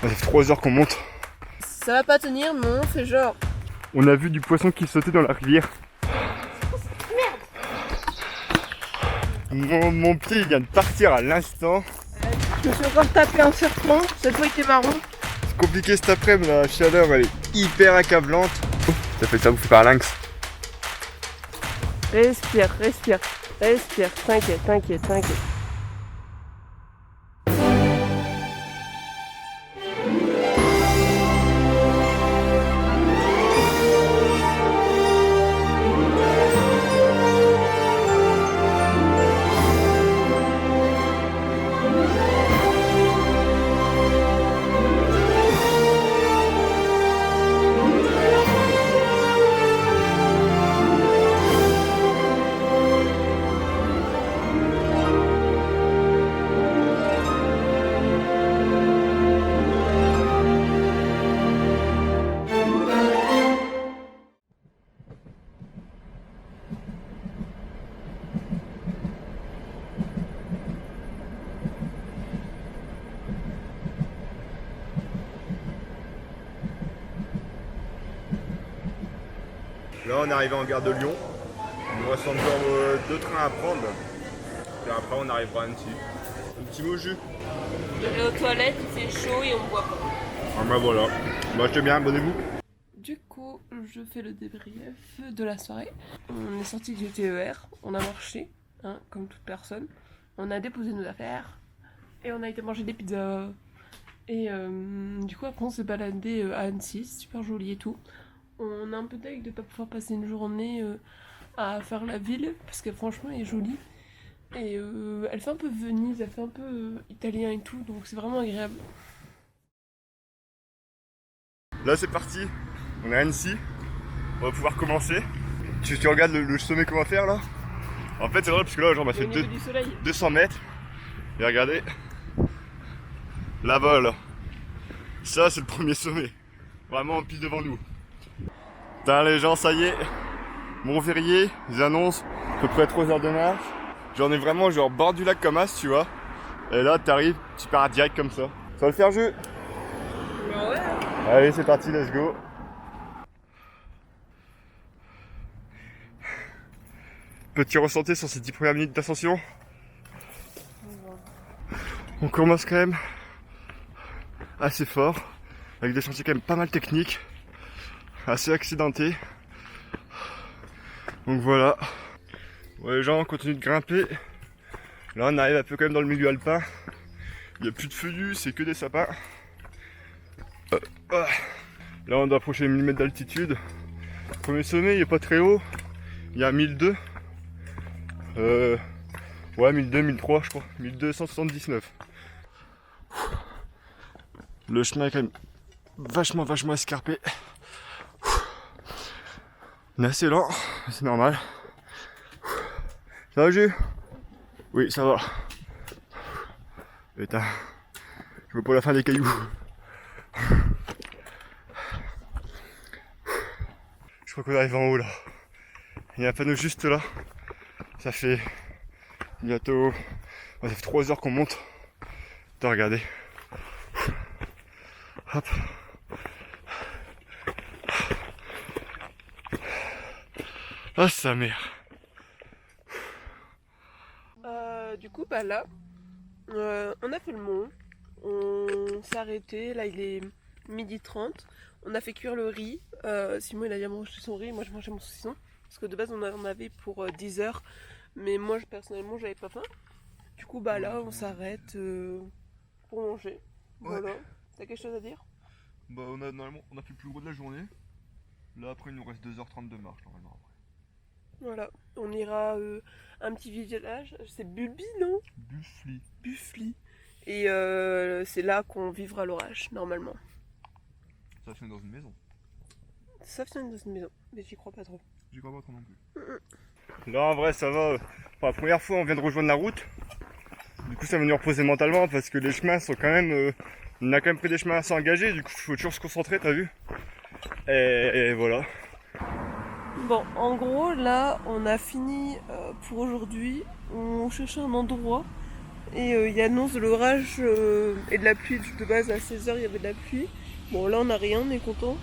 Ça fait 3 heures qu'on monte. Ça va pas tenir, mais on fait genre. On a vu du poisson qui sautait dans la rivière. Mon pied il vient de partir à l'instant. Je me suis encore tapé un serpent, cette fois il était marron. C'est compliqué cet après-midi, la chaleur elle est hyper accablante. Ça fait ça bouffer par lynx. Respire, respire, respire, t'inquiète, t'inquiète, t'inquiète. Là on est arrivé en gare de Lyon. Il nous reste encore 2 trains à prendre. Et après on arrivera à Annecy. Un petit mot jus. Je vais aux toilettes, il fait chaud et on boit pas. Ah bah voilà. Bah je te bien, abonnez-vous. Du coup, je fais le débrief de la soirée. On est sorti du TER, on a marché, hein, comme toute personne. On a déposé nos affaires et on a été manger des pizzas. Et du coup, après, on s'est baladé à Annecy, super joli et tout. On a un peu deg de ne pas pouvoir passer une journée à faire la ville parce que franchement, elle est jolie. Et elle fait un peu Venise, elle fait un peu italien et tout, donc c'est vraiment agréable. Là c'est parti. On est à Annecy. On va pouvoir commencer. Tu regardes le sommet qu'on va faire là. En fait c'est drôle parce que là genre, on a fait Au niveau du soleil. 200 mètres. Et regardez. Là-bas là. Ça c'est le premier sommet. Vraiment pile devant nous. Putain les gens ça y est. Montverrier, ils annoncent à peu près 3 heures de marche. J'en ai vraiment genre bord du lac comme as tu vois. Et là t'arrives, tu pars direct comme ça. Ça va le faire jeu. Bah ouais. Allez c'est parti, let's go. Petit ressenti sur ces 10 premières minutes d'ascension. On commence quand même assez fort, avec des chantiers quand même pas mal techniques, assez accidentés. Donc voilà. Ouais, les gens continuent de grimper. Là on arrive un peu quand même dans le milieu alpin. Il n'y a plus de feuillus, c'est que des sapins. Là on doit approcher les 1000 mètres d'altitude. Premier sommet il est pas très haut. Il y a 1002. Ouais 1002, 1003 je crois. 1279. Le chemin est quand même vachement escarpé. On est assez lent, c'est normal. Ça va Jus? Oui ça va. Putain, je vois pas la fin des cailloux. Je crois qu'on arrive en haut là. Il y a un panneau juste là. Ça fait bientôt... ça fait 3 heures qu'on monte. Attends, regardez. Hop. Ah sa mère. Du coup, bah là, on a fait le mont. On s'est arrêté. Là, il est 12h30. On a fait cuire le riz. Simon, il a déjà mangé son riz. Moi, je mangeais mon saucisson. Parce que de base, on en avait pour 10 heures. Mais moi, personnellement, j'avais pas faim. Du coup, bah là, on s'arrête pour manger. Ouais. Voilà. T'as quelque chose à dire? Bah normalement on a fait le plus gros de la journée. Là après il nous reste 2h30 de marche normalement après. Voilà. On ira un petit village. C'est Bulbi, non? Buffly. Buffly. Et c'est là qu'on vivra l'orage, normalement. Ça finit dans une maison. Ça finit dans une maison, mais j'y crois pas trop. J'y crois pas trop non plus. Là en vrai ça va. Pour la première fois on vient de rejoindre la route. Du coup ça va nous reposer mentalement parce que les chemins sont quand même... on a quand même pris des chemins assez engagés, du coup il faut toujours se concentrer, t'as vu. Et voilà. Bon, en gros, là, on a fini pour aujourd'hui. On cherchait un endroit Et il annonce de l'orage et de la pluie. De base, à 16h, il y avait de la pluie. Bon, là, on n'a rien, on est content.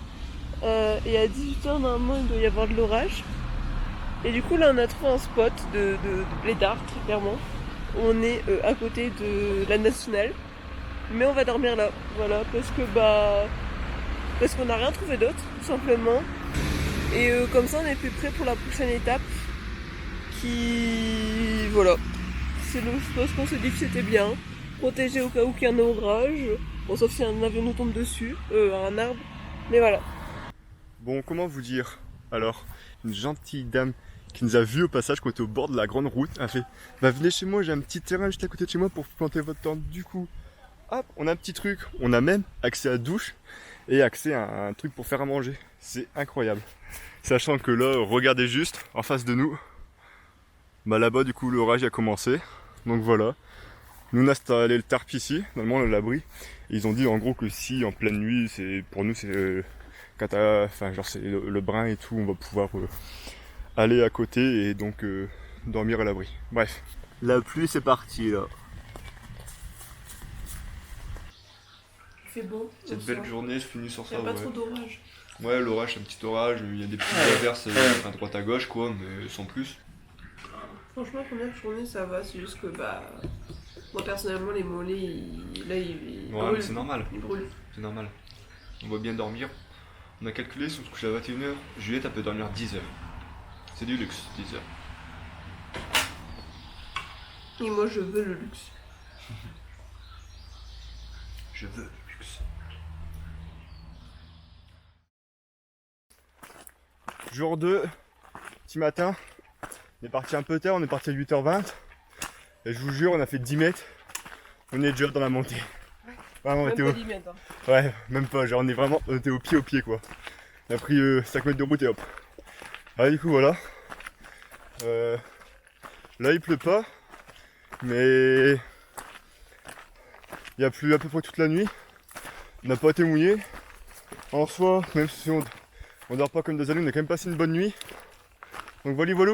Et à 18h, normalement, il doit y avoir de l'orage. Et du coup, là, on a trouvé un spot de blédard, très clairement. On est à côté de la nationale. Mais on va dormir là, voilà, parce qu'on n'a rien trouvé d'autre, tout simplement. Et comme ça, on est plus prêt pour la prochaine étape. Voilà. C'est le spot qu'on s'est dit que c'était bien. Protégé au cas où qu'il y a un orage. Bon, sauf si un avion nous tombe dessus, un arbre. Mais voilà. Bon, comment vous dire? Alors, une gentille dame qui nous a vus au passage quand on était au bord de la grande route, a fait bah venez chez moi, j'ai un petit terrain juste à côté de chez moi pour planter votre tente. Du coup, hop, on a un petit truc. On a même accès à la douche et accès à un truc pour faire à manger. C'est incroyable. Sachant que là, regardez juste en face de nous. Bah là-bas, du coup, l'orage a commencé. Donc voilà. Nous, on a installé le tarp ici. Normalement, on a l'abri. Ils ont dit en gros que si en pleine nuit, c'est pour nous, c'est enfin genre c'est le brin et tout, on va pouvoir aller à côté et donc dormir à l'abri. Bref. La pluie, c'est parti là. Il fait beau. Cette belle journée se finit sur ça. Il n'y a pas trop d'orage. Ouais, l'orage, c'est un petit orage. Il y a des petites averses à droite à gauche, quoi, mais sans plus. Franchement, première journée, ça va. C'est juste que, moi personnellement, les mollets, ils Ouais, brûlent. mais c'est normal. Ils brûlent. C'est normal. On va bien dormir. On a calculé, si on se couche à 21h, Juliette, elle peut dormir 10 heures. C'est du luxe, 10 heures. Et moi, je veux le luxe. Je veux le luxe. Jour 2, petit matin. On est parti un peu tard, on est parti à 8h20. Et je vous jure, on a fait 10 mètres. On est déjà dans la montée. Vraiment, on était au... Ouais, même pas, genre on était au pied quoi. On a pris 5 mètres de route et hop. Ah, du coup voilà. Là il pleut pas, mais il a plu à peu près toute la nuit. On n'a pas été mouillé. En soi, même si on dort pas comme des amis, on a quand même passé une bonne nuit. Donc voilà,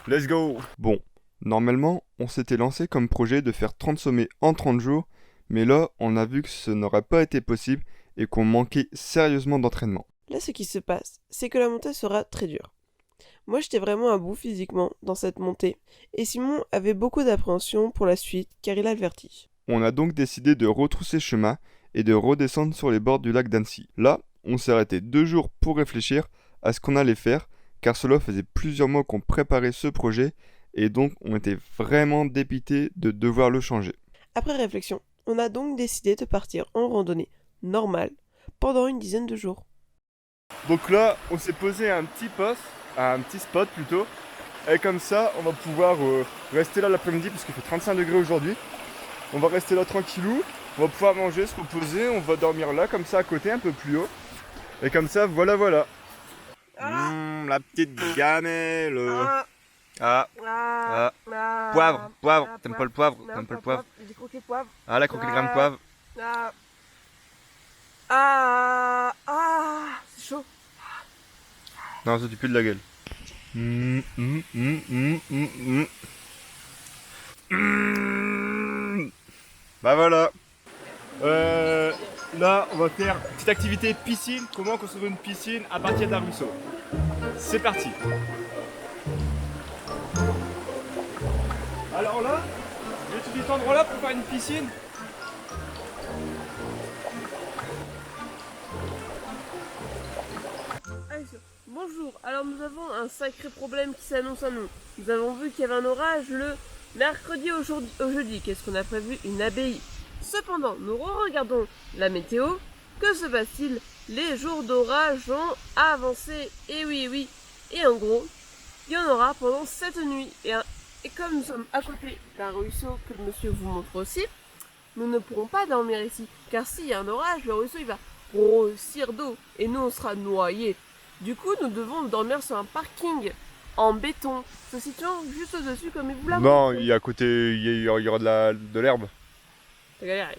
let's go. Bon, normalement on s'était lancé comme projet de faire 30 sommets en 30 jours. Mais là, on a vu que ce n'aurait pas été possible et qu'on manquait sérieusement d'entraînement. Là, ce qui se passe, c'est que la montée sera très dure. Moi, j'étais vraiment à bout physiquement dans cette montée, et Simon avait beaucoup d'appréhension pour la suite car il a le vertige. On a donc décidé de retrousser chemin et de redescendre sur les bords du lac d'Annecy. Là, on s'est arrêté 2 jours pour réfléchir à ce qu'on allait faire, car cela faisait plusieurs mois qu'on préparait ce projet, et donc on était vraiment dépités de devoir le changer. Après réflexion, on a donc décidé de partir en randonnée normale pendant une dizaine de jours. Donc là, on s'est posé un petit spot plutôt, et comme ça, on va pouvoir rester là l'après-midi parce qu'il fait 35 degrés aujourd'hui. On va rester là tranquillou, on va pouvoir manger, se reposer, on va dormir là comme ça à côté, un peu plus haut. Et comme ça, voilà. La petite gamelle. Poivre. T'aimes pas le poivre? T'aimes pas le poivre? J'ai croqué le poivre. Ah, la croquée de gramme de poivre. C'est chaud. Non, ça tu pues de la gueule. Bah voilà. Là, on va faire une petite activité piscine. Comment construire une piscine à partir d'un ruisseau. C'est parti. Alors là, j'ai utilisé cet endroit-là pour faire une piscine. Bonjour, alors nous avons un sacré problème qui s'annonce à nous. Nous avons vu qu'il y avait un orage le mercredi au jeudi. Qu'est-ce qu'on a prévu? Une abbaye. Cependant, nous regardons la météo. Que se passe-t-il? Les jours d'orage ont avancé. Et oui. Et en gros, il y en aura pendant cette nuit. Et comme nous sommes à côté d'un ruisseau que le monsieur vous montre aussi, nous ne pourrons pas dormir ici. Car s'il y a un orage, le ruisseau il va grossir d'eau. Et nous on sera noyés. Du coup, nous devons dormir sur un parking en béton, se situant juste au-dessus comme il vous l'a montré. Non, il y a à côté, il y aura de l'herbe. T'as galéré.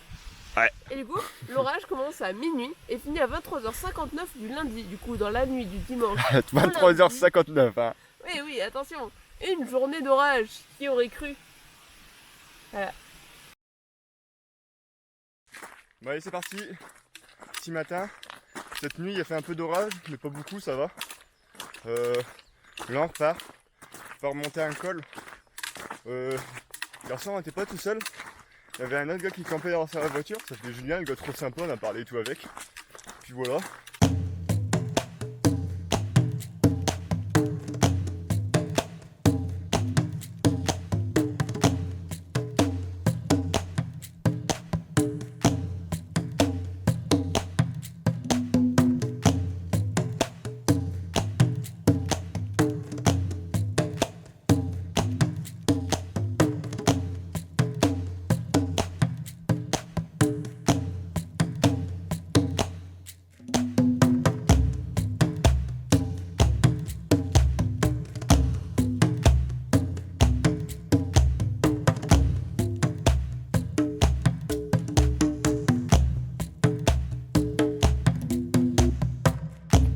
Ouais. Et du coup, l'orage commence à minuit et finit à 23h59 du lundi. Du coup, dans la nuit du dimanche. 23h59, hein. Oui, attention. Une journée d'orage, qui aurait cru? Voilà. Bon allez c'est parti. Petit matin. Cette nuit il a fait un peu d'orage, mais pas beaucoup, ça va. Là on repart. On va remonter un col. Hier soir on n'était pas tout seul. Il y avait un autre gars qui campait dans sa voiture, ça fait Julien, le gars trop sympa, on a parlé et tout avec. Puis voilà.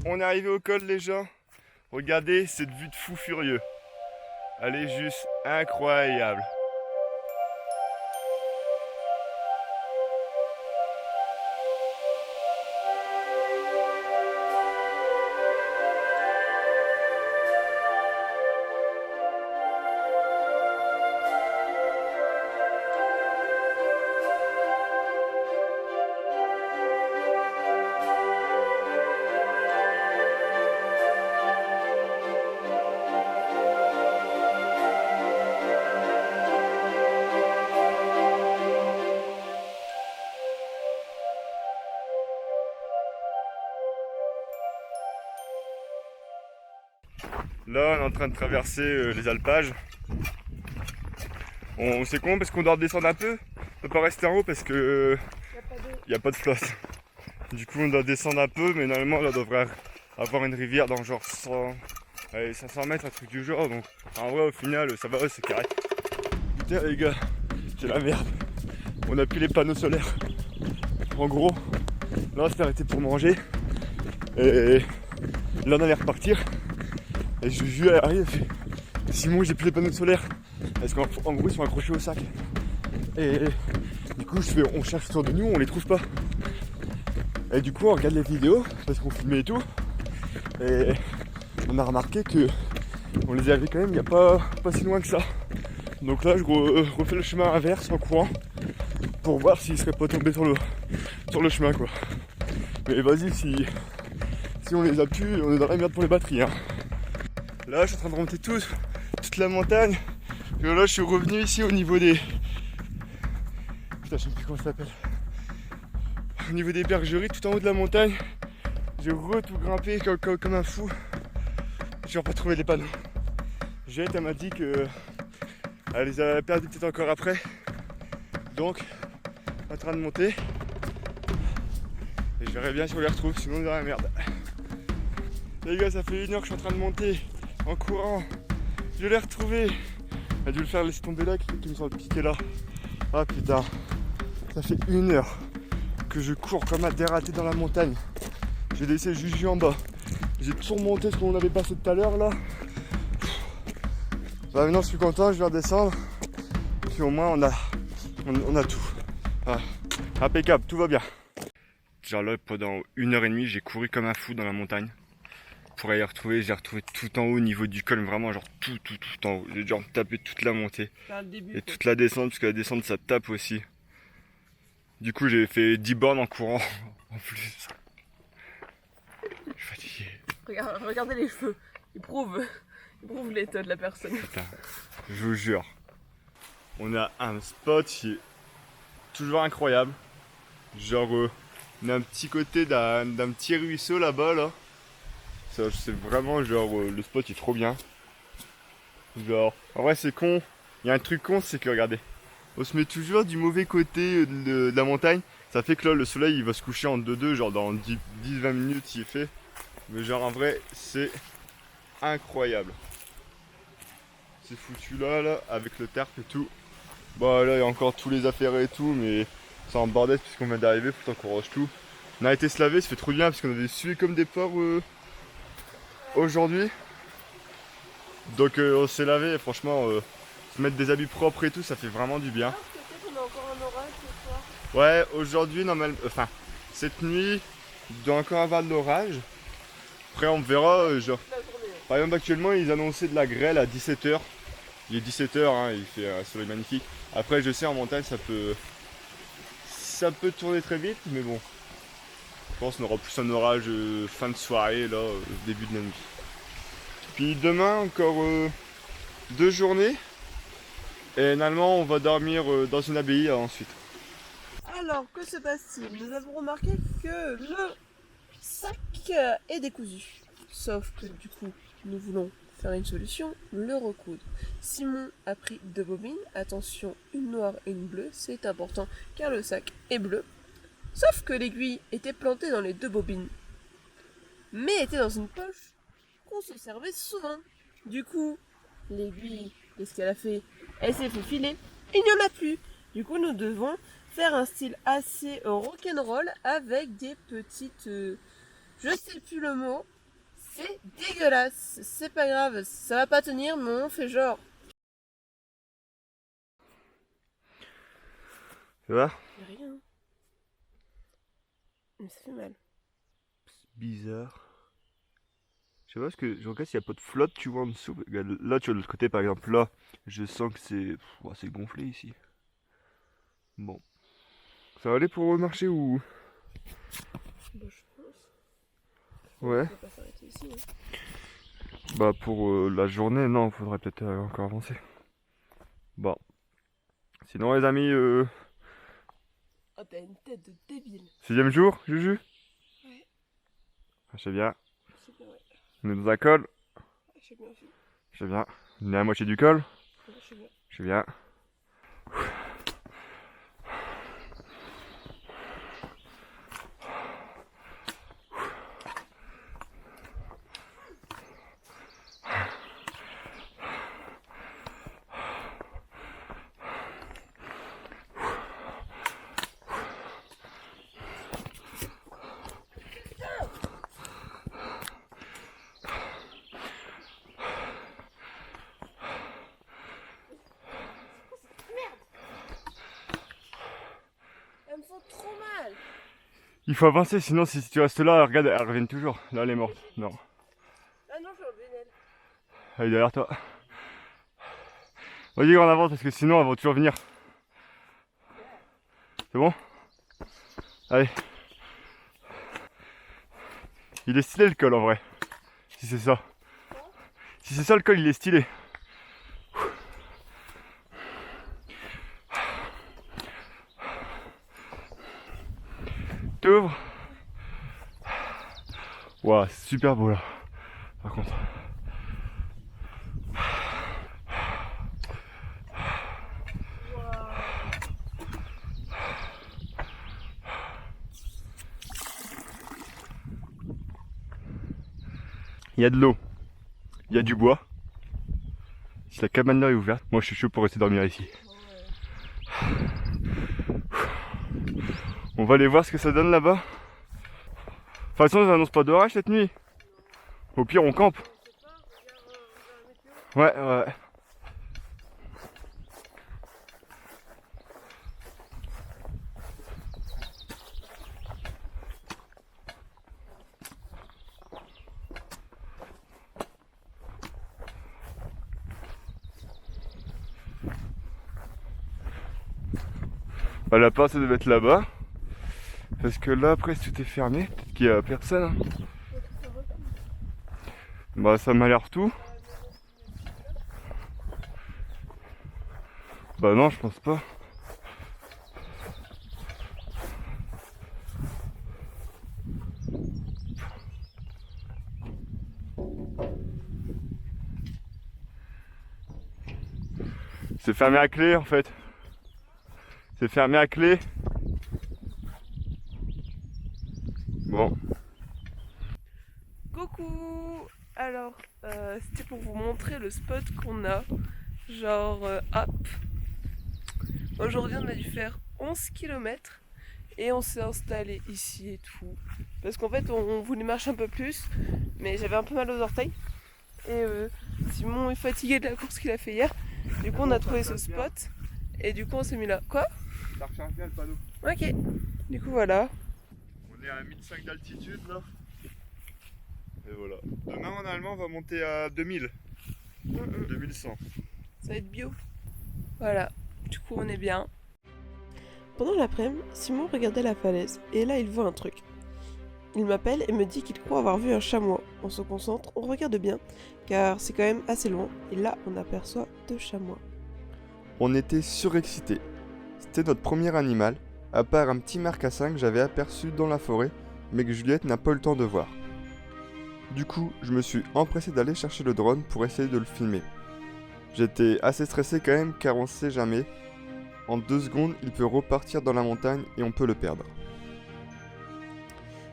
On est arrivé au col les gens. Regardez cette vue de fou furieux. Elle est juste incroyable. Là on est en train de traverser les alpages. C'est con parce qu'on doit redescendre un peu. On peut pas rester en haut parce que il n'y a pas de flotte. Du coup on doit descendre un peu, mais normalement là on devrait avoir une rivière dans genre 500 mètres, un truc du genre. Donc en vrai au final ça va, c'est carré. Putain les gars, c'est la merde. On a plus les panneaux solaires. En gros, là on s'est arrêté pour manger. Et là on allait repartir. Et je lui arrive, elle fait Simon, j'ai plus les panneaux solaires. Parce qu'en gros ils sont accrochés au sac. Et du coup on cherche autour de nous, on les trouve pas. Et du coup on regarde les vidéos parce qu'on filmait et tout. Et on a remarqué que on les avait quand même il n'y a pas si loin que ça. Donc là je refais le chemin inverse en courant pour voir s'ils seraient pas tombés sur le chemin quoi. Mais vas-y, si on les a pu, on est dans la merde pour les batteries hein. Là je suis en train de remonter toute la montagne. Et là je suis revenu ici au niveau des... Putain je sais plus comment ça s'appelle. Au niveau des bergeries tout en haut de la montagne. J'ai tout grimpé comme un fou. J'ai pas trouvé les panneaux. Juliette elle m'a dit que elle les a perdus peut-être encore après. Donc en train de monter. Et je verrai bien si on les retrouve, sinon on est dans la merde. Les gars ça fait 1 heure que je suis en train de monter en courant. Je l'ai retrouvé. Elle a dû le faire laisser tomber là, qui me semble piquer là. Ah putain. Ça fait 1 heure que je cours comme un dératé dans la montagne. J'ai laissé Juju en bas. J'ai tout remonté ce qu'on avait passé tout à l'heure là. Bah maintenant je suis content, je vais redescendre. Puis au moins on a tout. Ah, impeccable, tout va bien. Genre là pendant 1h30 j'ai couru comme un fou dans la montagne. Pour aller retrouver, j'ai retrouvé tout en haut au niveau du col, vraiment genre tout en haut. J'ai genre tapé toute la montée et toute la descente, parce que la descente ça tape aussi. Du coup j'ai fait 10 bornes en courant en plus. Je suis fatigué. Regardez les cheveux, ils prouvent l'état de la personne. Putain, je vous jure. On a un spot qui est toujours incroyable. Genre on a un petit côté d'un petit ruisseau là-bas là. C'est vraiment genre le spot est trop bien. Genre en vrai c'est con. Il y a un truc con, c'est que regardez, on se met toujours du mauvais côté de la montagne. Ça fait que là le soleil il va se coucher en 2-2, genre dans 10-20 minutes il est fait. Mais genre en vrai c'est incroyable. C'est foutu là avec le terp et tout. Bah là il y a encore tous les affaires et tout, mais c'est en bordel puisqu'on vient d'arriver, faut qu'on range tout. On a été se laver, ça fait trop bien parce qu'on avait sué comme des porcs aujourd'hui. Donc on s'est lavé et franchement Se mettre des habits propres et tout, ça fait vraiment du bien. Peut-être on a encore un orage ce soir. Ouais, aujourd'hui, normalement, enfin, cette nuit, il doit encore avoir de l'orage. Après, on verra, genre, La journée. par exemple, actuellement, ils annonçaient de la grêle à 17h. Il est 17h, hein, il fait un soleil magnifique. Après, je sais, en montagne, ça peut tourner très vite, mais bon. Je pense qu'on aura plus un orage fin de soirée, là, début de la nuit. Puis demain, encore 2 journées. Et normalement, on va dormir dans une abbaye ensuite. Alors, que se passe-t-il? Nous avons remarqué que le sac est décousu. Sauf que du coup, nous voulons faire une solution, le recoudre. Simon a pris 2 bobines. Attention, une noire et une bleue, c'est important car le sac est bleu. Sauf que l'aiguille était plantée dans les 2 bobines. Mais était dans une poche qu'on se servait souvent. Du coup, l'aiguille, qu'est-ce qu'elle a fait? Elle s'est fait filer. Il n'y en a plus. Du coup, nous devons faire un style assez rock'n'roll avec des petites... je sais plus le mot. C'est dégueulasse. C'est pas grave. Ça va pas tenir, mais on fait genre. Ça va? Y'a rien. Mais ça fait mal. Bizarre. Je sais pas, parce que je regarde s'il n'y a pas de flotte, tu vois, en dessous. Regarde, là, tu vois, de l'autre côté, par exemple, là, je sens que c'est gonflé ici. Bon. Ça va aller pour marcher ou... Bah, je pense. Ouais. On va pas s'arrêter ici. Hein. Bah, pour la journée, non, faudrait peut-être encore avancer. Bon. Sinon, les amis, Oh, t'as une tête de débile. 6e jour, Juju? Ouais. Je sais bien. C'est bien, ouais. On est dans un col. Je sais bien aussi. Je sais bien. On est à la moitié du col. Ouais, je sais bien. Je sais bien. Elles me font trop mal. Il faut avancer, sinon si tu restes là, regarde, elles reviennent toujours. Là, elle est morte. Non. Ah non, je vais enlever une aile. Elle est derrière toi. Vas-y, en avance parce que sinon, elles vont toujours venir. C'est bon? Allez. Il est stylé le col en vrai. Si c'est ça. Si c'est ça le col, il est stylé. T'ouvres. Waouh, c'est super beau là. Par contre. Il y a de l'eau. Il y a du bois. Si la cabane là est ouverte, moi je suis chaud pour rester dormir ici. On va aller voir ce que ça donne là-bas. De toute façon, ils annoncent pas d'orage cette nuit. Au pire, on campe. Ouais, ouais. Bah, la part ça devait être là-bas. Parce que là, après, tout est fermé. Peut-être qu'il y a personne. Hein. Bah, ça m'a l'air tout. Bah, non, je pense pas. C'est fermé à clé en fait. C'est fermé à clé. Bon. Coucou. Alors, c'était pour vous montrer le spot qu'on a. Genre, hop. Aujourd'hui, on a dû faire 11 km. Et on s'est installé ici et tout. Parce qu'en fait, on voulait marcher un peu plus. Mais j'avais un peu mal aux orteils. Et Simon est fatigué de la course qu'il a fait hier. Du coup, on a trouvé ce spot. Et du coup, on s'est mis là. Quoi? Ça recharge bien le panneau. Ok. Du coup, voilà. On est à 1500 d'altitude là. Et voilà. Demain, normalement, on va monter à 2000. 2100. Ça va être bio. Voilà. Du coup, on est bien. Pendant l'après-midi, Simon regardait la falaise. Et là, il voit un truc. Il m'appelle et me dit qu'il croit avoir vu un chamois. On se concentre, on regarde bien, car c'est quand même assez loin. Et là, on aperçoit 2 chamois. On était surexcités. C'était notre premier animal, à part un petit marcassin que j'avais aperçu dans la forêt, mais que Juliette n'a pas eu le temps de voir. Du coup, je me suis empressé d'aller chercher le drone pour essayer de le filmer. J'étais assez stressé quand même, car on sait jamais. En 2 secondes, il peut repartir dans la montagne et on peut le perdre.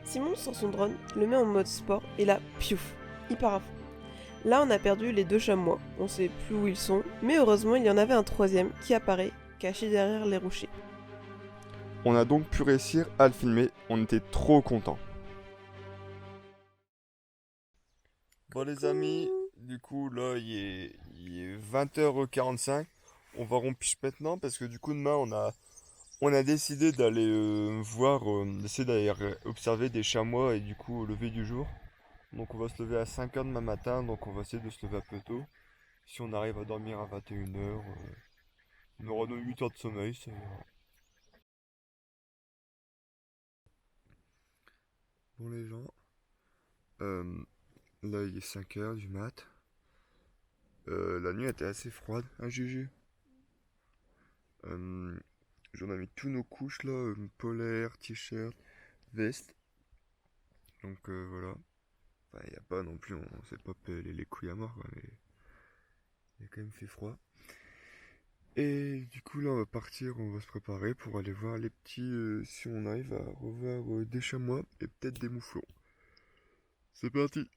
Simon sort son drone, le met en mode sport, et là, piouf, il part à fond. Là, on a perdu les 2 chamois. On sait plus où ils sont, mais heureusement, il y en avait un 3e qui apparaît, caché derrière les rochers. On a donc pu réussir à le filmer, on était trop contents. Bon les amis, du coup là il est 20h45, on va rompiche maintenant parce que du coup demain on a décidé d'aller d'essayer d'aller observer des chamois et du coup au lever du jour. Donc on va se lever à 5h demain matin, donc on va essayer de se lever un peu tôt. Si on arrive à dormir à 21h, on aura nos 8 heures de sommeil, ça ira. Bon les gens, là il est 5h du mat. La nuit était assez froide, hein Juju. J'en ai mis tous nos couches là, polaire, t-shirt, veste. Donc voilà. Enfin, il a pas non plus, on s'est pas pelé les couilles à mort quoi, mais il a quand même fait froid. Et du coup là on va partir, on va se préparer pour aller voir les petits, si on arrive à revoir des chamois et peut-être des mouflons. C'est parti!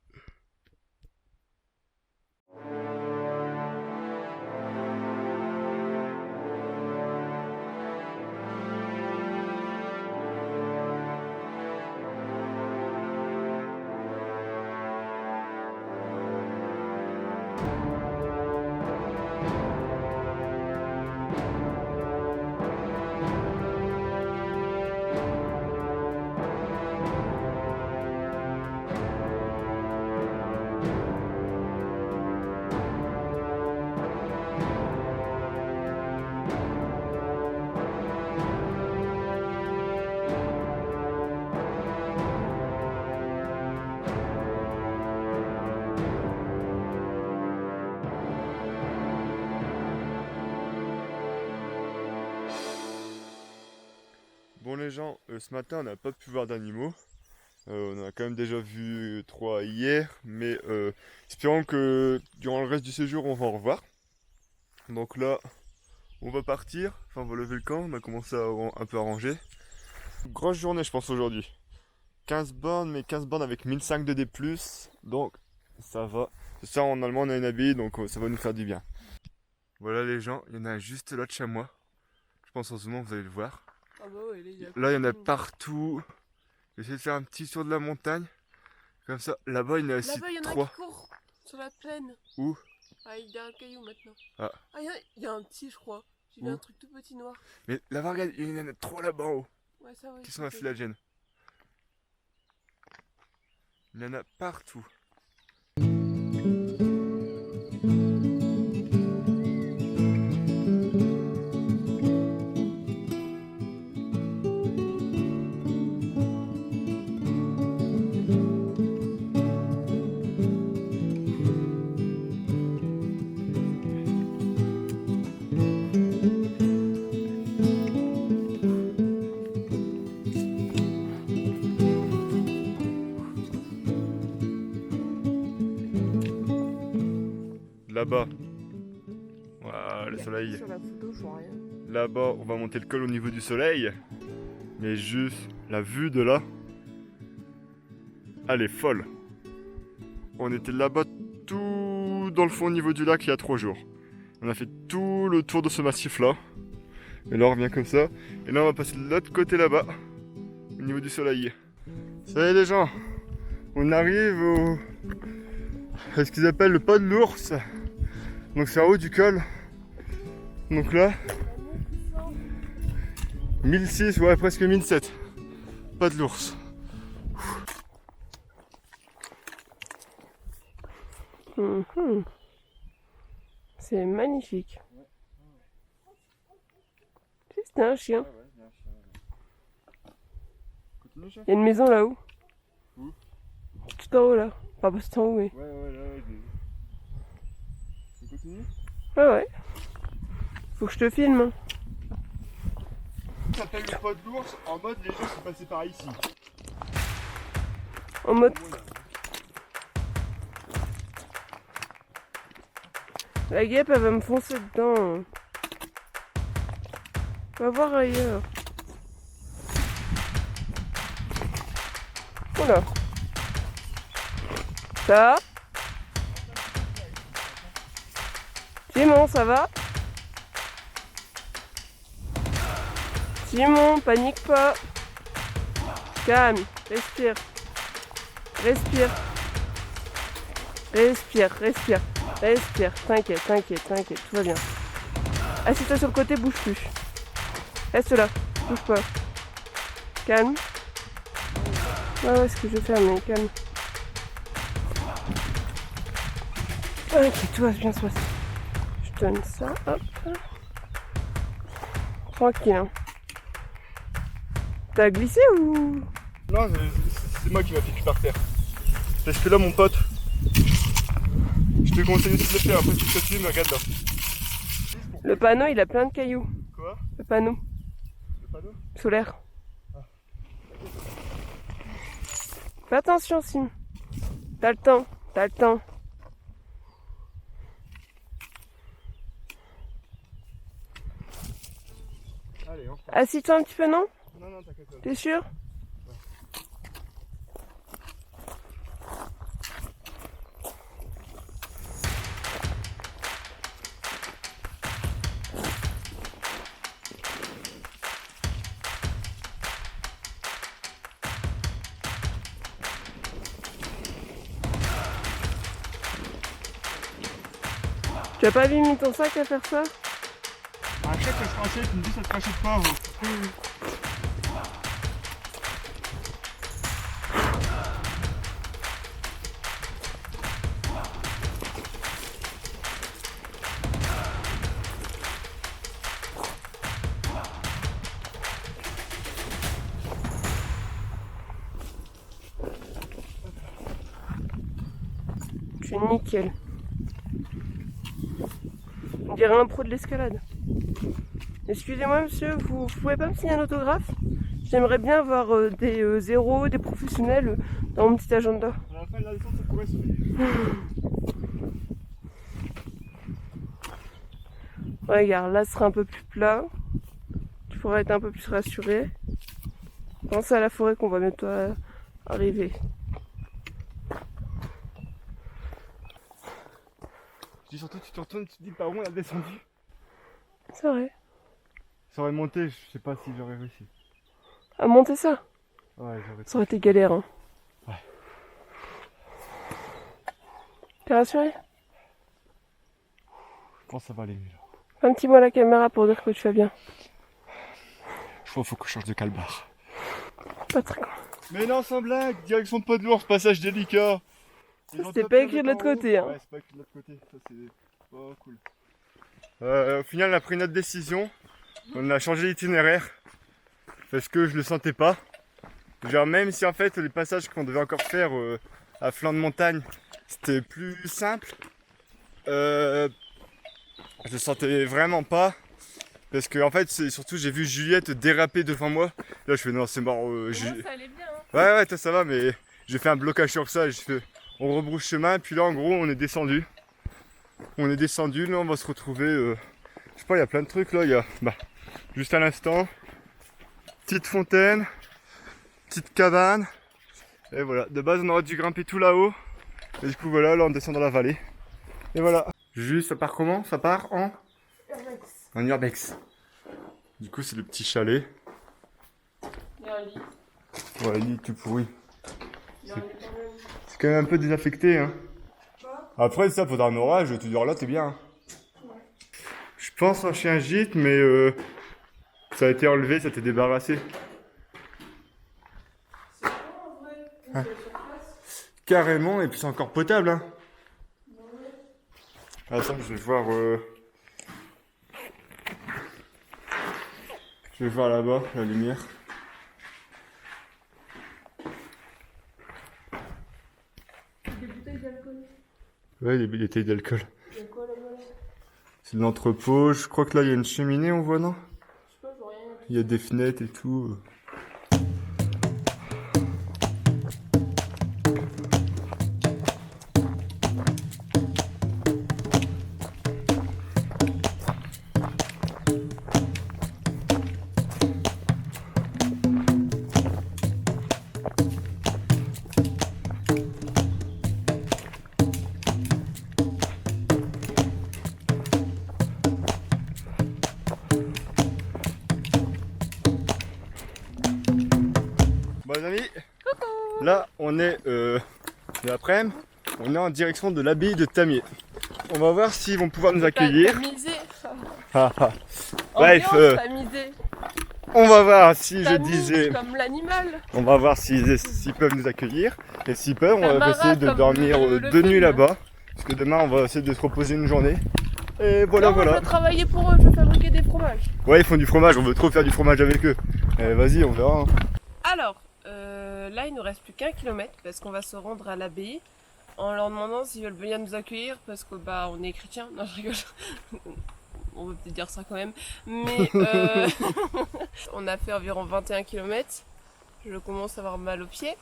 Bon les gens, ce matin on n'a pas pu voir d'animaux. On en a quand même déjà vu 3 hier, mais espérons que durant le reste du séjour on va en revoir. Donc là, on va partir, enfin on va lever le camp, on a commencé à un peu à ranger. Grosse journée je pense aujourd'hui. 15 bornes, mais 15 bornes avec 1500 de D+, donc ça va. C'est ça, normalement on a une abbaye, donc ça va nous faire du bien. Voilà les gens, il y en a juste là de chamois. Je pense en ce moment vous allez le voir. Ah bah ouais, Là il y en a partout. J'essaie de faire un petit tour de la montagne. Comme ça, là-bas il y en a aussi là-bas, il y en a 3. qui courent sur la plaine. Où? Ah, il y a un caillou maintenant. Ah. Ah, il y a un petit, je crois. J'ai vu Où? un truc tout petit noir. Mais là-bas, regarde, il y en a 3 là-bas en haut. Ouais, ça, ouais. Qui sont à Filagène. Il y en a partout. Là-bas. Voilà, le soleil. Sur la photo, je vois rien. Là-bas, on va monter le col au niveau du soleil. Mais juste, la vue de là, elle est folle. On était là-bas tout dans le fond au niveau du lac il y a 3 jours. On a fait tout le tour de ce massif-là. Et là, on revient comme ça. Et là, on va passer de l'autre côté là-bas, au niveau du soleil. Ça y est les gens, on arrive à ce qu'ils appellent le pas de l'ours. Donc c'est en haut du col. Donc là, 1006, ouais, presque 1007. Pas de l'ours. Mhm. C'est magnifique. Si, c'était un chien. Il y a une maison là-haut. Où? Tout en haut là. Enfin, pas tout en haut, mais. Ouais, là, on continue? Ouais. Faut que je te filme. Hein. Ça s'appelle le pas de l'ours, en mode les gens sont passés par ici. En mode. La guêpe, elle va me foncer dedans. Va voir ailleurs. Oula. Ça va? Simon, ça va? Simon, panique pas. Calme, respire. Respire. Respire. T'inquiète, tout va bien. Assieds-toi sur le côté, bouge plus. Reste là, bouge pas. Calme. Ouais, ce que je vais faire, mais calme. Ok, tout va bien se passer. Je donne ça, hop. Tranquille, hein. T'as glissé ou... Non, c'est moi qui m'a foutu par terre. Parce que là, mon pote, je te conseille aussi de le faire. Après, tu te filmes, regarde là. Le panneau, il a plein de cailloux. Quoi? Le panneau Le panneau? solaire. Fais attention, Sim. T'as le temps. Allez, enfin. Assis-toi un petit peu, non? Non, t'inquiète pas. T'es sûr? Tu as pas mis ton sac à faire ça? À chaque fois que je crachais, tu me dis ça te crachait pas. Je suis nickel. On dirait un pro de l'escalade. Excusez-moi monsieur, vous pouvez pas me signer un autographe? J'aimerais bien avoir des zéros, des professionnels dans mon petit agenda. À la fin de la descente, ça pourrait sourire. Regarde, là ce sera un peu plus plat. Tu pourras être un peu plus rassuré. Pense à la forêt qu'on va bientôt arriver. Je dis surtout, tu te retournes, tu te dis par où on a descendu. C'est vrai. Ça aurait monté, je sais pas si j'aurais réussi. À monter ça? Ouais, j'aurais. Ça aurait été galère, hein. Ouais. T'es rassuré? Je pense que ça va aller mieux là. Fais un petit mot à la caméra pour dire que tu vas bien. Je crois qu'il faut que je change de calbar. Pas très con. Mais non, sans blague, direction de Pas de l'Ours, passage délicat. C'était pas écrit de l'autre côté, hein. Ouais, c'est pas écrit de l'autre côté, ça c'est pas cool. Au final, on a pris notre décision. On a changé l'itinéraire parce que je le sentais pas. Genre, même si en fait les passages qu'on devait encore faire à flanc de montagne, c'était plus simple. Je le sentais vraiment pas. Parce que en fait, surtout j'ai vu Juliette déraper devant moi. Là, je fais non, c'est mort. Ça allait bien, hein. Ouais, toi, ça va, mais j'ai fait un blocage sur ça. On rebrousse chemin, puis là, en gros, on est descendu. Là, on va se retrouver. Je sais pas, il y a plein de trucs là. Il y a, juste à l'instant, petite fontaine, petite cabane. Et voilà, de base, on aurait dû grimper tout là-haut. Et du coup, voilà, là, on descend dans la vallée. Et voilà. Juste, ça part comment? Ça part en urbex. Du coup, c'est le petit chalet. Il y a un lit. Ouais, lit tout pourri. C'est quand même un peu désaffecté, hein. Après, ça, faudra un orage, tu dors là, t'es bien. Hein. Je pense un chien gîte, mais ça a été enlevé, ça t'est débarrassé. C'est bon en vrai, Ah. sur place. Carrément, et puis c'est encore potable, hein. Attends, je vais voir. Je vais voir là-bas, la lumière. Des bouteilles d'alcool. Ouais, des bouteilles d'alcool. Il y a quoi là-bas? C'est de l'entrepôt. Je crois que là, il y a une cheminée, on voit, non? Je sais pas, je vois rien. Il y a des fenêtres et tout. Bon les amis, là on est l'après-midi, on est en direction de l'abbaye de Tamier. On va voir s'ils vont pouvoir nous accueillir. Tamisé. Ah, ah. Bref, Ambiance tamisée. on va voir si je Tamise disais, comme l'animal. on va voir s'ils peuvent nous accueillir. Et s'ils peuvent, on va Tamara, essayer de comme dormir le 2 nuits film. là-bas. Parce que demain on va essayer de se reposer une journée. Et voilà, Non, moi, je voilà. vais travailler pour eux, je vais fabriquer des fromages. Ouais, ils font du fromage, on veut trop faire du fromage avec eux. Vas-y, on verra. Hein. Alors, là, il nous reste plus qu'1 kilomètre parce qu'on va se rendre à l'abbaye en leur demandant s'ils veulent venir nous accueillir parce que bah on est chrétiens. Non, je rigole. On va peut-être dire ça quand même. Mais on a fait environ 21 kilomètres. Je commence à avoir mal aux pieds.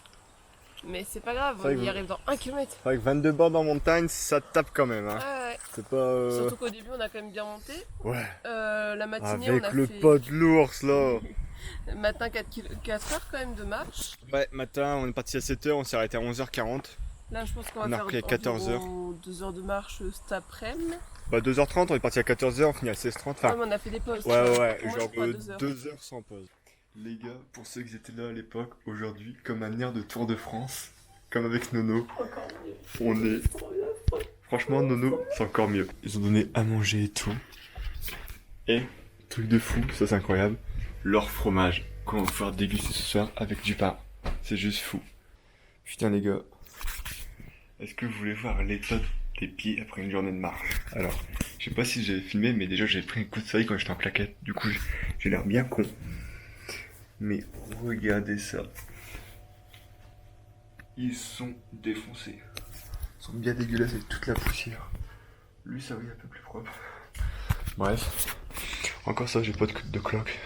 Mais c'est pas grave, C'est vrai on que y vous- arrive dans 1 kilomètre. Avec 22 bornes en montagne, ça tape quand même. Hein. Ouais. C'est pas. Surtout qu'au début, on a quand même bien monté. Ouais. La matinée, Avec on a le fait pas de l'ours là. matin 4 heures quand même de marche. Ouais, matin, on est parti à 7h, on s'est arrêté à 11h40. Là, je pense qu'on On va a faire repris à 14 heures. 2 heures de marche cet après-midi. Bah 2h30, on est parti à 14h, on finit à 16h30. Ah, Enfin, mais on a fait des pauses. ouais, ouais, Moi, je genre crois 2 heures. 2 heures sans pause. Les gars, pour ceux qui étaient là à l'époque, aujourd'hui, comme un air de Tour de France, comme avec Nono, Encore mieux. on est. Franchement, Nono, c'est encore mieux. Ils ont donné à manger et tout. Et, truc de fou, ça c'est incroyable, leur fromage qu'on va pouvoir déguster ce soir avec du pain. C'est juste fou. Putain les gars, est-ce que vous voulez voir l'état des pieds après une journée de marche? Alors, je sais pas si j'ai filmé, mais déjà j'ai pris un coup de soleil quand j'étais en plaquette. Du coup, j'ai l'air bien con. Mais regardez ça. Ils sont défoncés. Ils sont bien dégueulasses avec toute la poussière. Lui, ça va, il est un peu plus propre. Bref. Encore ça, j'ai pas de cloque.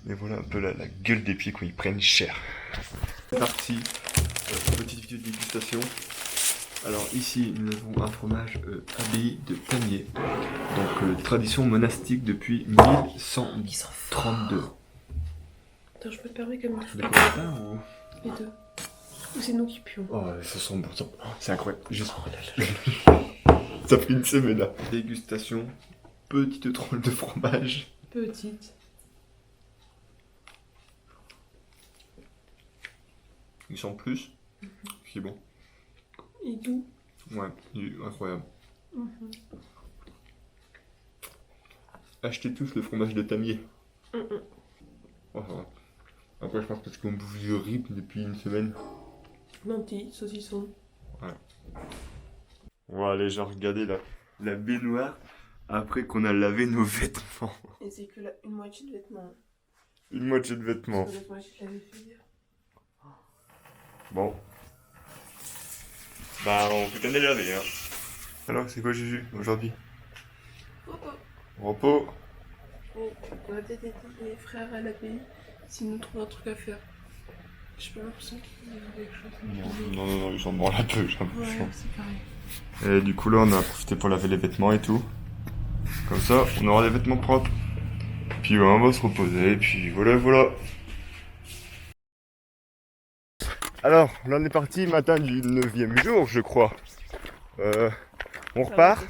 Mais voilà un peu la gueule des pieds quand ils prennent cher. C'est parti. Petite vidéo de dégustation. Alors ici, nous avons un fromage abbaye de Tamier. Donc tradition monastique depuis 1132. Attends, je peux te permettre comme Tu les connais pas ou... les deux. Ou c'est nous qui puons. Oh, ça sent bon. C'est incroyable. Juste... Ça fait une semaine là. Dégustation. Petite trolle de fromage. Petite. Il sent plus. C'est bon. Et doux. Ouais, incroyable. Achetez tous le fromage de Tamier. Enfin, après, je pense parce qu'on bouffe du riz depuis une semaine. Lentilles, saucisson. On va aller genre regarder la baignoire après qu'on a lavé nos vêtements. Et c'est que une moitié de vêtements. Une moitié de vêtements. Parce que l'autre moitié, je l'avais fait hier. Bon. Bah, on peut bien les laver, hein. Alors, c'est quoi Juju aujourd'hui? Oh oh. Repos. On va peut-être aider les frères à la pays s'ils nous trouvent un truc à faire. J'ai pas l'impression qu'ils aient quelque chose. Non, ils s'en branlent un peu, j'ai Ouais, l'impression. c'est pareil. Et du coup, là, on a profité pour laver les vêtements et tout. Comme ça, on aura des vêtements propres. Puis, ouais, on va se reposer, et puis voilà, voilà. Alors, là, on est parti matin du 9e jour, je crois. On repart.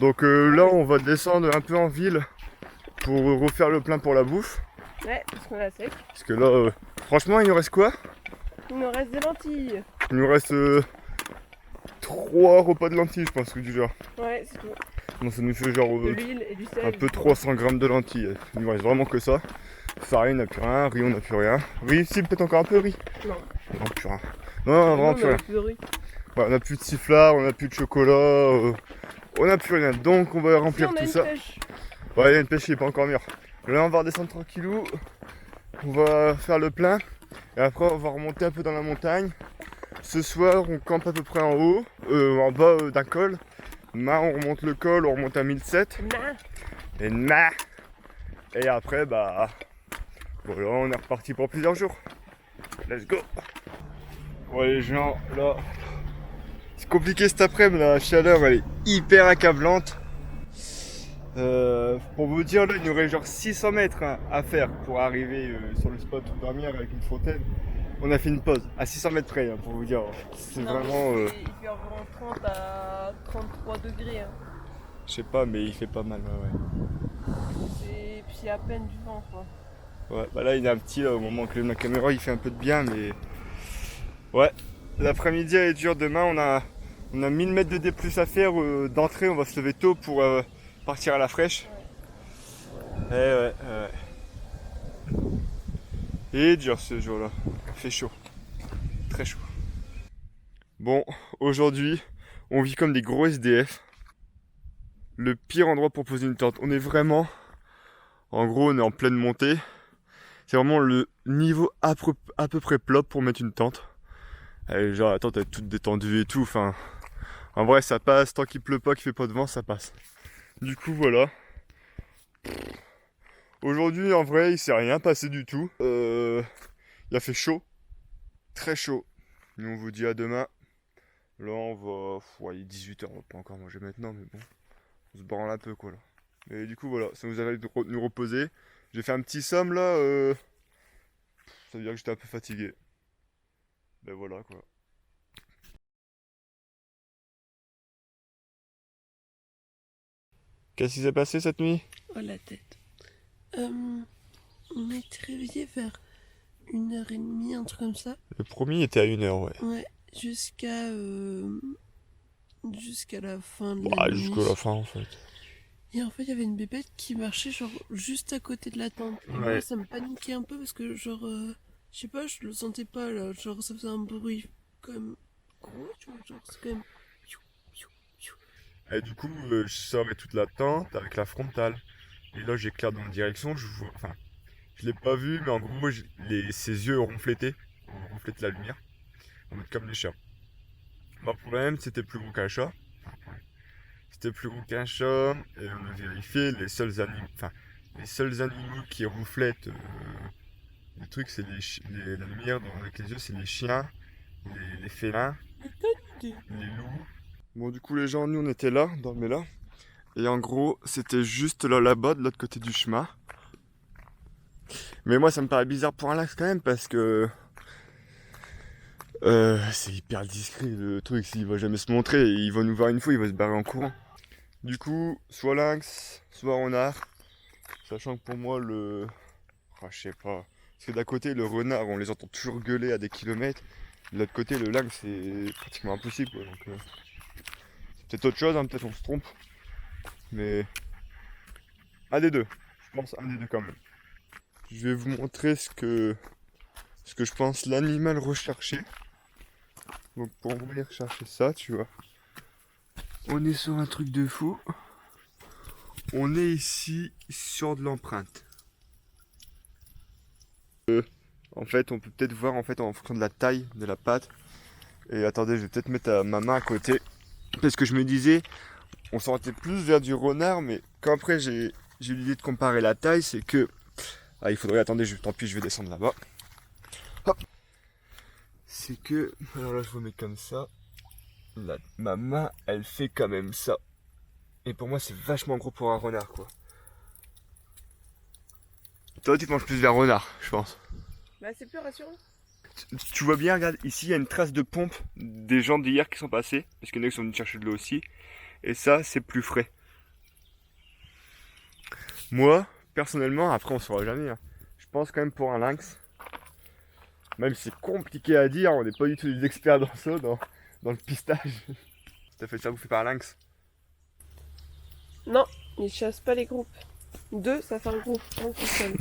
Donc là, on va descendre un peu en ville pour refaire le plein pour la bouffe. Ouais, parce qu'on a sec. Parce que là, franchement, il nous reste quoi? Il nous reste des lentilles. Il nous reste 3 repas de lentilles, je pense, ou du genre. Ouais, c'est tout. Non, ça nous fait genre De l'huile et du sel. un peu 300 grammes de lentilles. Il nous reste vraiment que ça. Farine, on n'a plus rien. Riz, on n'a plus rien. Riz, si, peut-être encore un peu riz. Non. Non, plus rien. Non, vraiment plus rien. Ouais, on n'a plus de sifflard, on n'a plus de chocolat. On n'a plus rien. Donc on va remplir Si, on a tout une ça. pêche. Ouais, il y a une pêche qui n'est pas encore mûre. Là, on va redescendre tranquillou. On va faire le plein. Et après, on va remonter un peu dans la montagne. Ce soir, on campe à peu près en haut, en bas d'un col. Là, on remonte le col, on remonte à 1007. Et après, bah voilà, on est reparti pour plusieurs jours. Let's go. Ouais, les gens, là, c'est compliqué cet après-midi. La chaleur, elle est hyper accablante. Pour vous dire, là, il nous reste genre 600 mètres à faire pour arriver sur le spot où dormir avec une fontaine. On a fait une pause à 600 mètres près, pour vous dire. C'est vraiment. Il fait environ 30 à 33 degrés. Hein. Je sais pas, mais il fait pas mal. Ouais. Et puis à peine du vent, quoi. Ouais, bah là, il y a un petit, là, au moment que la caméra il fait un peu de bien, mais. Ouais, l'après-midi elle est dure. Demain, on a 1000 mètres de D+ à faire d'entrée. On va se lever tôt pour partir à la fraîche. Ouais. Et dur ce jour-là. Il fait chaud. Très chaud. Bon, aujourd'hui, on vit comme des gros SDF. Le pire endroit pour poser une tente. On est vraiment... En gros, on est en pleine montée. C'est vraiment le niveau à peu près plat pour mettre une tente. Genre la tente elle est toute détendue et tout. Enfin, en vrai, ça passe. Tant qu'il pleut pas, qu'il fait pas de vent, ça passe. Du coup, voilà. Aujourd'hui, en vrai, il s'est rien passé du tout. Il a fait chaud. Très chaud. Nous, on vous dit à demain. Là, on va... Ouais, il est 18h, on va pas encore manger maintenant, mais bon. On se branle un peu, quoi, là. Et du coup, voilà, ça nous a de nous reposer. J'ai fait un petit somme, là. Ça veut dire que j'étais un peu fatigué. Ben voilà, quoi. Qu'est-ce qui s'est passé cette nuit? Oh, la tête. On est réveillé vers 1h30, un truc comme ça. Le premier était à 1h, ouais. Ouais, jusqu'à la fin de la Bah, nuit. jusqu'à la fin, en fait. Et en fait, il y avait une bébête qui marchait genre juste à côté de la tente. Et moi, ça me paniquait un peu parce que genre, je sais pas, je le sentais pas là. Genre, ça faisait un bruit comme gros, tu vois, genre, c'est quand même... Et du coup, je sors toute la tente avec la frontale. Et là, j'éclaire dans la direction, je vois... Enfin, je l'ai pas vu, mais en gros, ses yeux ont reflété la lumière. En mode comme les chats. Le problème, c'était plus gros qu'un chat. C'était plus gros qu'un chat. Et on a vérifié, les seuls animaux qui reflètent les trucs, c'est la lumière avec les yeux, c'est les chiens, les félins, les loups. Bon, du coup, les gens, nous, on était là, on dormait là. Et en gros, c'était juste là-bas, de l'autre côté du chemin. Mais moi, ça me paraît bizarre pour un lynx quand même, parce que... c'est hyper discret le truc, il va jamais se montrer, il va nous voir une fois, il va se barrer en courant. Du coup, soit lynx, soit renard. Sachant que pour moi, je sais pas. Parce que d'un côté, le renard, on les entend toujours gueuler à des kilomètres. De l'autre côté, le lynx, c'est pratiquement impossible, quoi. Donc, c'est peut-être autre chose, hein, peut-être on se trompe. Mais un des deux, je pense un des deux quand même. Je vais vous montrer ce que je pense l'animal recherché. Donc pour venir chercher ça, tu vois. On est sur un truc de fou. On est ici sur de l'empreinte. En fait, on peut peut-être voir en fait en fonction de la taille de la patte. Et attendez, je vais peut-être mettre ma main à côté. Parce que je me disais, on s'orientait plus vers du renard, mais quand après j'ai eu l'idée de comparer la taille, c'est que... Ah, il faudrait... Attendez, tant pis, je vais descendre là-bas. Hop. C'est que... Alors là, je vous mets comme ça. Là, ma main, elle fait quand même ça. Et pour moi, c'est vachement gros pour un renard, quoi. Toi, tu penches plus vers renard, je pense. Bah, c'est plus rassurant. Tu vois bien, regarde, ici, il y a une trace de pompe des gens d'hier qui sont passés. Parce qu'il y en a qui sont venus chercher de l'eau aussi. Et ça, c'est plus frais. Moi, personnellement, après, on saura jamais. Hein. Je pense quand même pour un lynx. Même si c'est compliqué à dire, on n'est pas du tout des experts dans ça, dans le pistage. T'as fait ça bouffer par un lynx? Non, ils chassent pas les groupes. 2, ça fait un groupe, un tout seul.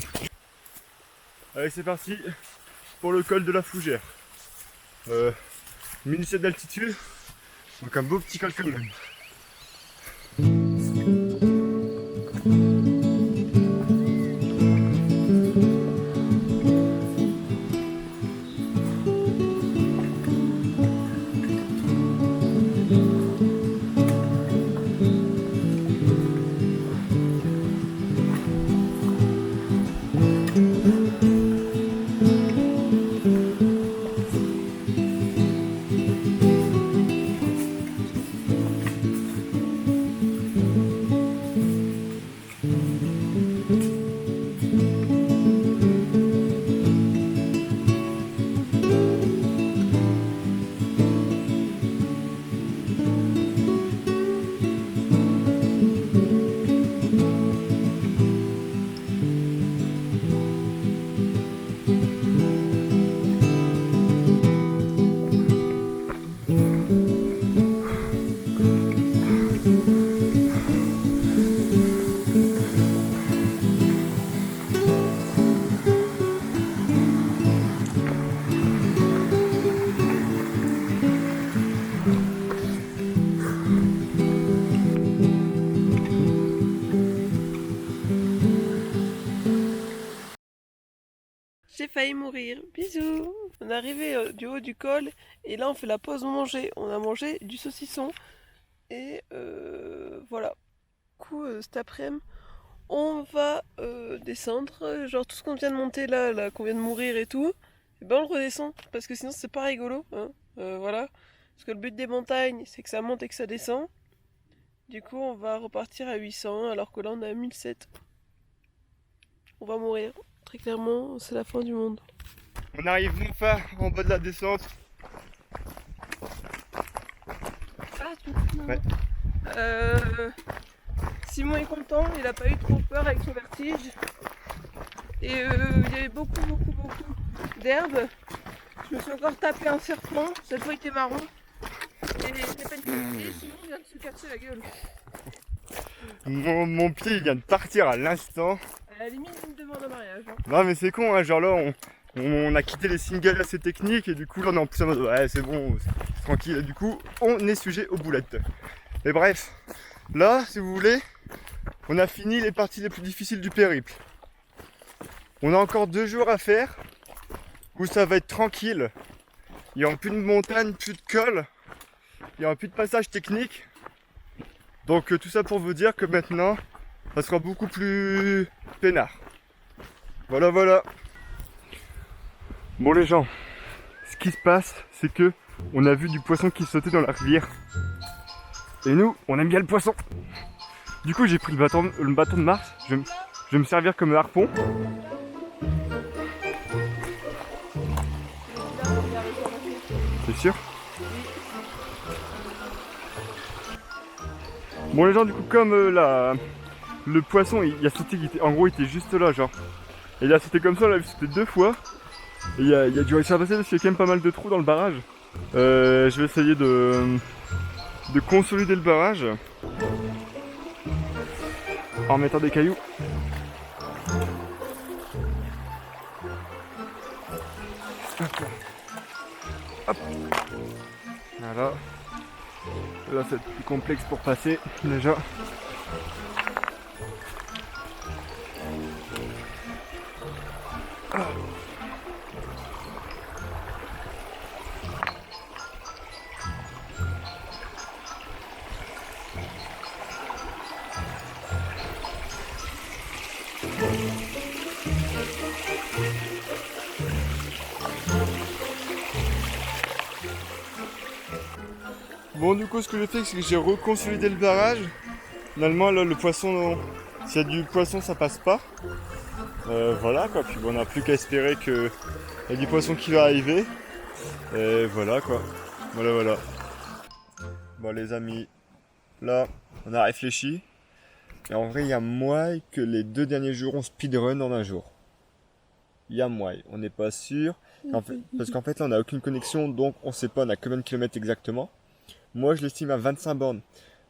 Allez, c'est parti pour le col de la Fougère. 1007 d'altitude, donc un beau petit col quand même. J'ai failli mourir. Bisous. On est arrivé du haut du col et là on fait la pause manger. On a mangé du saucisson et voilà. Du coup cet après-midi on va descendre. Genre tout ce qu'on vient de monter là qu'on vient de mourir et tout. Et ben on le redescend parce que sinon c'est pas rigolo. Hein. Voilà. Parce que le but des montagnes c'est que ça monte et que ça descend. Du coup on va repartir à 800 alors que là on est à 1007. On va mourir. Très clairement, c'est la fin du monde. On arrive enfin en bas de la descente. Ah, tu me Ouais. Simon est content, il a pas eu trop peur avec son vertige. Et il y avait beaucoup d'herbe. Je me suis encore tapé un serpent, cette fois il était marron. Et j'ai pas une pied, Simon vient de se casser la gueule. Mon pied il vient de partir à l'instant. À la limite, il me demande un mariage. Hein. Non mais c'est con, hein, genre là on a quitté les singles assez techniques et du coup là on est en plus en mode ouais c'est bon, c'est tranquille, et du coup on est sujet aux boulettes. Et bref, là si vous voulez, on a fini les parties les plus difficiles du périple. On a encore 2 jours à faire où ça va être tranquille. Il n'y aura plus de montagne, plus de col, il n'y aura plus de passage technique. Donc tout ça pour vous dire que maintenant ça sera beaucoup plus peinard. Voilà. Bon les gens, ce qui se passe, c'est que on a vu du poisson qui sautait dans la rivière. Et nous, on aime bien le poisson. Du coup, j'ai pris le bâton de marche. Je vais me servir comme harpon. C'est sûr? Bon les gens, du coup, comme le poisson, il a sauté, en gros, il était juste là, genre. Et il a sauté comme ça, on l'a vu sauter 2 fois. Et il a dû réussir à passer parce qu'il y a quand même pas mal de trous dans le barrage. Je vais essayer de consolider le barrage en mettant des cailloux. Hop. Voilà. Là c'est plus complexe pour passer déjà. Bon du coup ce que j'ai fait c'est que j'ai reconsolidé le barrage. Finalement là le poisson, s'il y a du poisson ça passe pas. Voilà quoi, puis bon, on n'a plus qu'à espérer qu'il y a du poisson qui va arriver. Et voilà quoi, voilà. Bon les amis, là on a réfléchi. Et en vrai il y a moyen que les 2 derniers jours on speedrun en un jour. Il y a moyen, on n'est pas sûr. Parce qu'en fait là on n'a aucune connexion donc on sait pas on a combien de kilomètres exactement. Moi je l'estime à 25 bornes.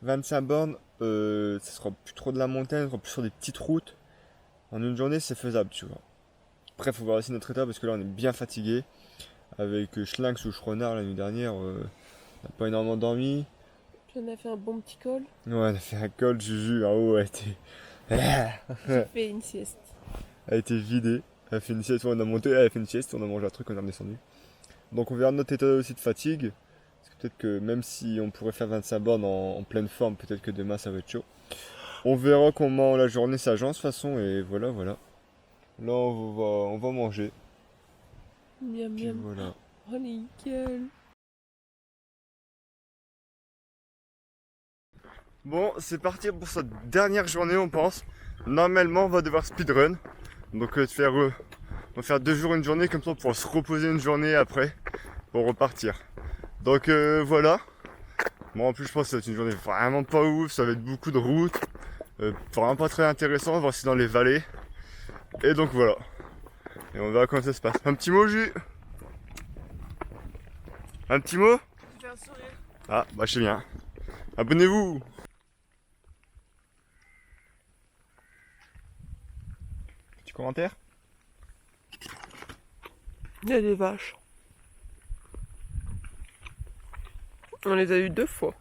25 bornes, ça sera plus trop de la montagne, ça sera plus sur des petites routes. En une journée, c'est faisable, tu vois. Après, il faut voir aussi notre état parce que là, on est bien fatigué. Avec Schlinks ou Schronard la nuit dernière, on n'a pas énormément dormi. Puis on a fait un bon petit col. Ouais, on a fait un col, Juju, en haut, J'ai fait une sieste. elle a été vidée. Elle a fait une sieste, on a monté, elle a fait une sieste, on a mangé un truc, on est redescendu. Donc on verra notre état aussi de fatigue. Parce que peut-être que même si on pourrait faire 25 bornes en pleine forme, peut-être que demain ça va être chaud. On verra comment la journée s'agence de toute façon et voilà. Là on va manger. Miam Puis miam. voilà. Oh nickel. Bon, c'est parti pour cette dernière journée, on pense. Normalement, on va devoir speedrun. Donc, on va faire 2 jours, une journée, comme ça on pourra se reposer une journée après pour repartir. Donc, voilà. Bon, en plus, je pense que ça va être une journée vraiment pas ouf. Ça va être beaucoup de routes. Vraiment pas très intéressant. On va voir si dans les vallées. Et donc, voilà. Et on verra comment ça se passe. Un petit mot, Jus? Un petit mot? Tu fais un sourire. Ah, bah, je sais bien. Abonnez-vous! Petit commentaire? Il y a des vaches. On les a eu 2 fois.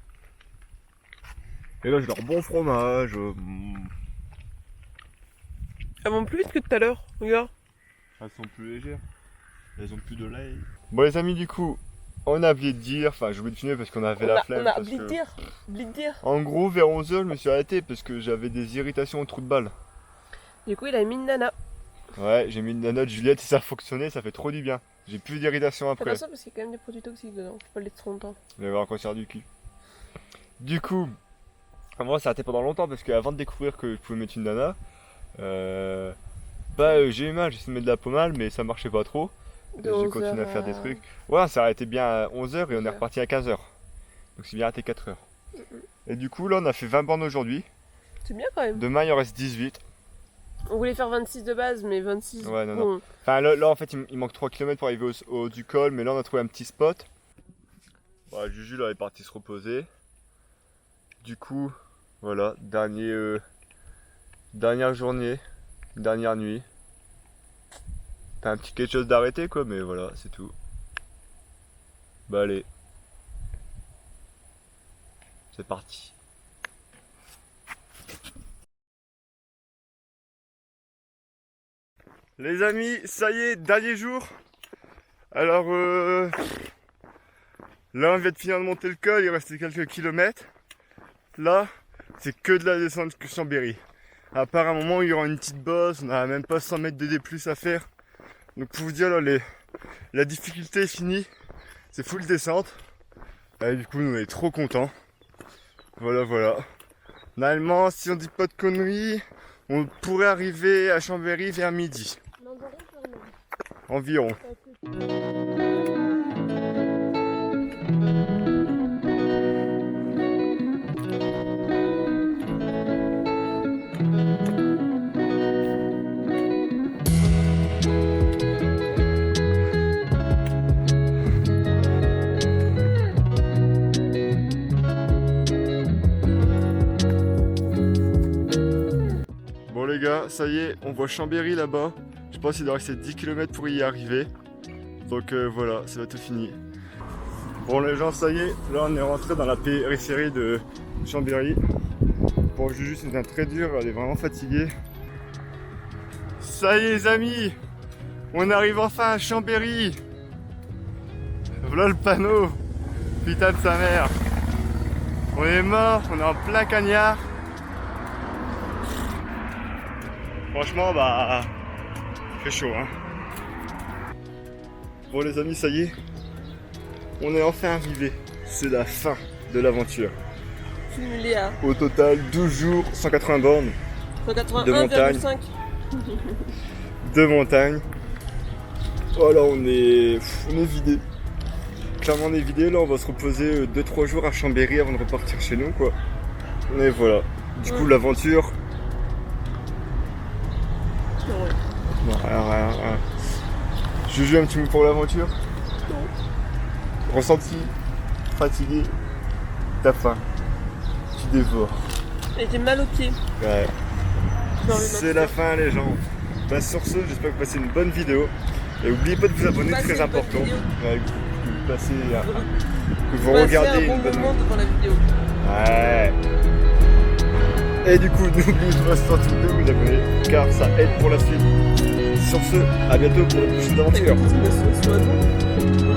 Et là, j'ai leur bon fromage. Elles vont plus vite que tout à l'heure. Regarde. Elles sont plus légères. Elles ont plus de lait. Bon, les amis, du coup, on a oublié de dire. Enfin, j'ai oublié de finir parce qu'on avait la flemme. On a parce oublié de que- dire. Oublié de dire. En gros, vers 11h, je me suis arrêté parce que j'avais des irritations au trou de balle. Du coup, il a mis une nana. Ouais, j'ai mis une note Juliette et ça a fonctionné, ça fait trop du bien. J'ai plus d'irritation Fais après. attention parce qu'il y a quand même des produits toxiques dedans. Faut pas le laisser trop longtemps. Je vais avoir un cancer du cul. Du coup, moi ça a été pendant longtemps parce qu'avant de découvrir que je pouvais mettre une nana, j'ai eu mal, j'ai essayé de mettre de la pommade mais ça marchait pas trop. Et De j'ai 11 continué à heures faire des trucs. Ouais, on s'est arrêté bien à 11h et on est reparti à 15h. Donc c'est bien arrêté 4h. Et du coup là on a fait 20 bornes aujourd'hui. C'est bien quand même. Demain il en reste 18. On voulait faire 26 de base, mais 26. Ouais, non, bon. Enfin là en fait il manque 3 km pour arriver au haut du col, mais là on a trouvé un petit spot. Voilà, Juju là est parti se reposer. Du coup, voilà, dernière journée, dernière nuit. T'as un petit quelque chose d'arrêté quoi, mais voilà, c'est tout. Bah allez. C'est parti. Les amis, ça y est, dernier jour. Alors là on vient de finir de monter le col, il restait quelques kilomètres. Là, c'est que de la descente que Chambéry. À part un moment où il y aura une petite bosse, on n'a même pas 100 mètres de D+ à faire. Donc pour vous dire là, la difficulté est finie. C'est full descente. Et du coup nous on est trop contents. Voilà. Normalement, si on dit pas de conneries, on pourrait arriver à Chambéry vers midi. Environ. Bon les gars, ça y est, on voit Chambéry là-bas. Je pense qu'il doit rester 10 km pour y arriver. Donc voilà, ça va tout fini. Bon les gens, ça y est, là on est rentré dans la périphérie de Chambéry. Pour Juju c'était très dur, elle est vraiment fatiguée. Ça y est les amis, on arrive enfin à Chambéry. Voilà le panneau, putain de sa mère. On est mort, on est en plein cagnard. Franchement, bah, il fait chaud, hein. Bon les amis, ça y est, on est enfin arrivé. C'est la fin de l'aventure. Cumulé à Au total, 12 jours, 180 bornes 181,5. de montagne. Voilà, on est vidé. Clairement, on est vidé. Là, on va se reposer 2-3 jours à Chambéry avant de repartir chez nous, quoi. Et voilà. Du coup, l'aventure. Non, rien. Juju, un petit mot pour l'aventure. Ressenti, fatigué, t'as faim. Tu dévore. Et j'ai mal aux pieds. Ouais. J'ai envie de C'est la fin les gens. Bah, sur ce, j'espère que vous passez une bonne vidéo. Et n'oubliez pas de vous abonner, Passez très une bonne important. vidéo. Ouais, que vous passez, que vous Passez regardez un bon une bonne moment devant la vidéo. Ouais. Et du coup, n'oubliez pas surtout de vous abonner, car ça aide pour la suite. Sur ce, à bientôt pour une prochaine aventure. Écoute, je me sens soit non.